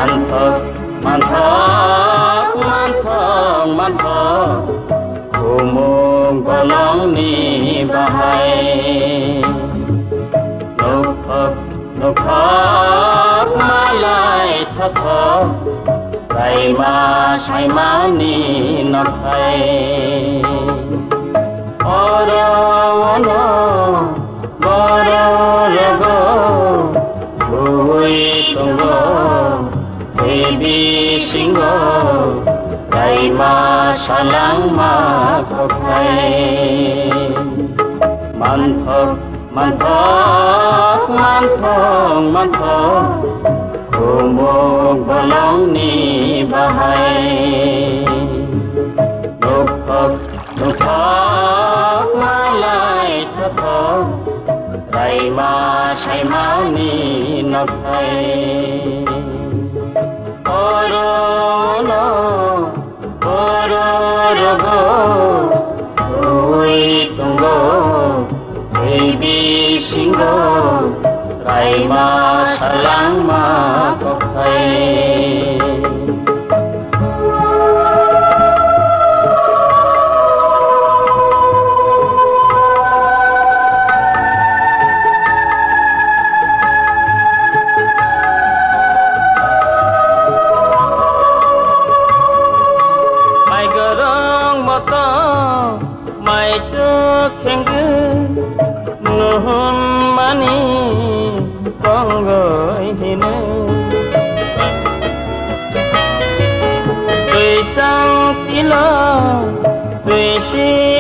manthok umum golong ni bahai nukok malai thok rai ma sai ma ni nakai oro ono goro logo vui tunggo baby singo rai ma salang ma kokai manthok umuk golong ni bahai nukok malai thok rai ma sai ma ni nakai oro rogo vui tunggo baby singo rai ma salang ma kokai mai cho khen cứ nuhun mani con người thì nên tùy sang tí lo tùy si